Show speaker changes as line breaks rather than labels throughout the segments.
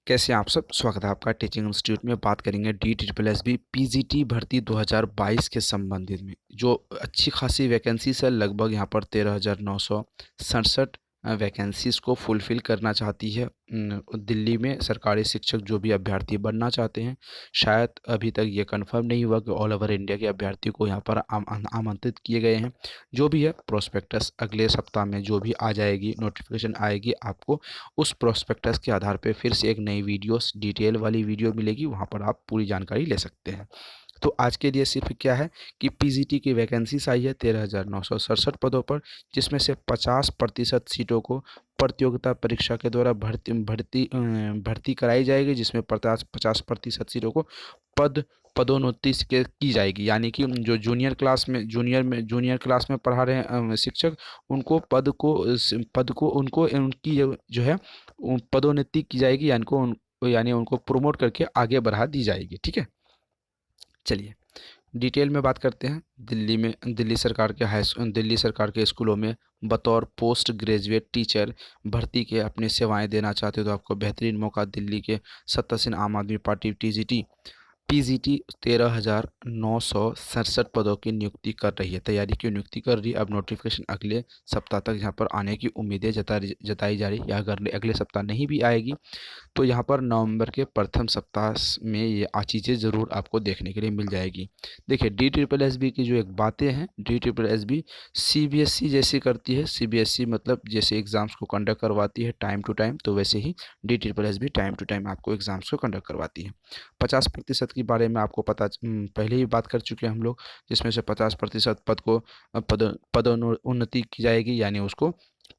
कैसे हैं आप सब। स्वागत है आपका टीचिंग इंस्टीट्यूट में। बात करेंगे DSSB पीजीटी भर्ती 2022 के संबंधित में जो अच्छी खासी वैकेंसीज है। लगभग यहाँ पर 13,967 वैकेंसीज़ को फुलफ़िल करना चाहती है दिल्ली में सरकारी शिक्षक जो भी अभ्यर्थी बनना चाहते हैं। शायद अभी तक ये कंफर्म नहीं हुआ कि ऑल ओवर इंडिया के अभ्यर्थी को यहाँ पर आमंत्रित किए गए हैं। जो भी है प्रोस्पेक्टस अगले सप्ताह में जो भी आ जाएगी, नोटिफिकेशन आएगी, आपको उस प्रोस्पेक्टस के आधार पे फिर से एक नई वीडियोस डिटेल वाली वीडियो मिलेगी। वहाँ पर आप पूरी जानकारी ले सकते हैं। तो आज के लिए सिर्फ क्या है कि पीजीटी की वैकेंसीज आई है 13,967 पदों पर, जिसमें से 50% सीटों को प्रतियोगिता परीक्षा के द्वारा भर्ती कराई जाएगी, जिसमें 50% सीटों को पदोन्नति की जाएगी। यानी कि जो जूनियर क्लास में पढ़ा रहे हैं शिक्षक, उनको पद को उनको उनकी जो है पदोन्नति की जाएगी, यानी उनको प्रमोट करके आगे बढ़ा दी जाएगी। ठीक है, चलिए डिटेल में बात करते हैं। दिल्ली सरकार के स्कूलों में बतौर पोस्ट ग्रेजुएट टीचर भर्ती के अपनी सेवाएं देना चाहते हो तो आपको बेहतरीन मौका। दिल्ली के सत्तासीन आम आदमी पार्टी पीजीटी 13,967 पदों की नियुक्ति कर रही है, तैयारी की नियुक्ति कर रही है। अब नोटिफिकेशन अगले सप्ताह तक यहाँ पर आने की उम्मीदें जताई जा रही है, या अगर अगले सप्ताह नहीं भी आएगी तो यहाँ पर नवंबर के प्रथम सप्ताह में ये चीज़ें ज़रूर आपको देखने के लिए मिल जाएगी। देखिए DSSB की जो एक बातें हैं, DSSB CBSE जैसी करती है। CBSE मतलब जैसे एग्ज़ाम्स को कंडक्ट करवाती है टाइम टू टाइम, तो वैसे ही DSSB टाइम टू टाइम आपको एग्ज़ाम्स को कंडक्ट करवाती है। 50% के बारे में आपको पहले ही बात कर चुके हैं हम लोग, जिसमें से 50% पद को पदोन्नति की जाएगी, यानी उसको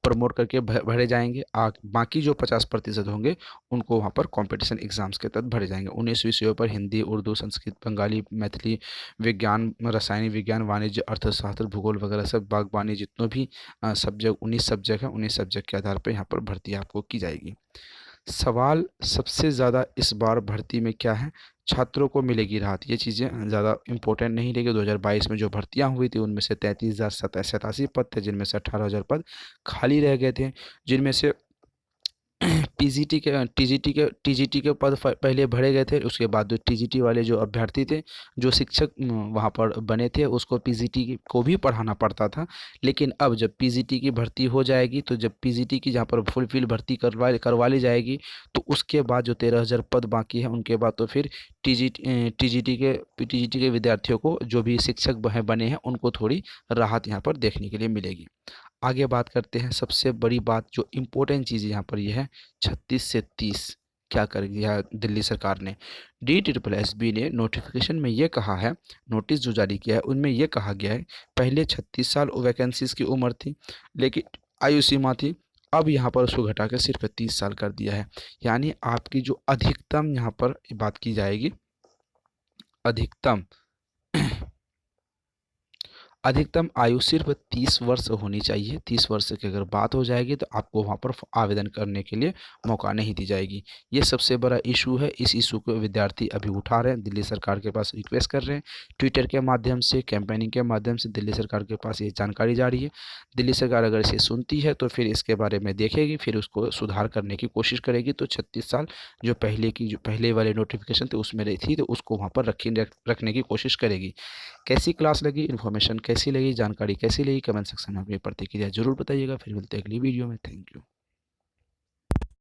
प्रमोट करके भरे जाएंगे। बाकी जो 50% होंगे उनको वहाँ पर कंपटीशन एग्जाम्स के तहत भरे जाएंगे। 19 विषयों पर हिंदी, उर्दू, संस्कृत, बंगाली, मैथिली, विज्ञान, रासायनिक विज्ञान, वाणिज्य, अर्थशास्त्र, भूगोल वगैरह सब, बागवानी, जितने भी सब्जेक्ट 19 सब्जेक्ट हैं, 19 सब्जेक्ट के आधार पर यहाँ पर भर्ती आपको की जाएगी। सवाल सबसे ज़्यादा इस बार भर्ती में क्या है, छात्रों को मिलेगी राहत। ये चीज़ें ज़्यादा इंपॉर्टेंट नहीं, लेकिन 2022 में जो भर्तियां हुई थी उनमें से 33,087 पद थे, जिनमें से 18,000 पद खाली रह गए थे, जिनमें से टीजीटी के पद पहले भरे गए थे। उसके बाद जो टीजीटी वाले जो अभ्यर्थी थे, जो शिक्षक वहाँ पर बने थे, उसको पीजीटी को भी पढ़ाना पड़ता था। लेकिन अब जब पीजीटी की भर्ती हो जाएगी, तो जब पीजीटी की जहाँ पर फुलफिल भर्ती करवा ली जाएगी, तो उसके बाद जो 13,000 पद बाकी है, उनके बाद तो फिर टीजीटी के विद्यार्थियों को, जो भी शिक्षक बने हैं, उनको थोड़ी राहत यहाँ पर देखने के लिए मिलेगी। आगे बात करते हैं। सबसे बड़ी बात जो इम्पोर्टेंट चीज़ यहाँ पर यह है, 36 से 30 क्या कर दिया दिल्ली सरकार ने। DSSB ने नोटिफिकेशन में ये कहा है, नोटिस जो जारी किया है उनमें ये कहा गया है, पहले 36 साल वैकेंसीज की उम्र थी, लेकिन आयु सीमा थी, अब यहाँ पर उसको घटा के सिर्फ 30 साल कर दिया है। यानी आपकी जो अधिकतम यहाँ पर बात की जाएगी, अधिकतम आयु सिर्फ 30 वर्ष होनी चाहिए। 30 वर्ष की अगर बात हो जाएगी तो आपको वहाँ पर आवेदन करने के लिए मौका नहीं दी जाएगी। ये सबसे बड़ा इशू है। इस इशू को विद्यार्थी अभी उठा रहे हैं, दिल्ली सरकार के पास रिक्वेस्ट कर रहे हैं, ट्विटर के माध्यम से, कैंपेनिंग के माध्यम से दिल्ली सरकार के पास ये जानकारी जा रही है। दिल्ली सरकार अगर इसे सुनती है तो फिर इसके बारे में देखेगी, फिर उसको सुधार करने की कोशिश करेगी। तो 36 साल जो पहले वाले नोटिफिकेशन थे उसमें रही थी, तो उसको वहाँ पर रखने की कोशिश करेगी। कैसी क्लास लगी, इन्फॉर्मेशन कैसी लगी, जानकारी कैसी लगी, कमेंट सेक्शन में अपनी प्रतिक्रिया जरूर बताइएगा। फिर मिलते हैं अगली वीडियो में। Thank you.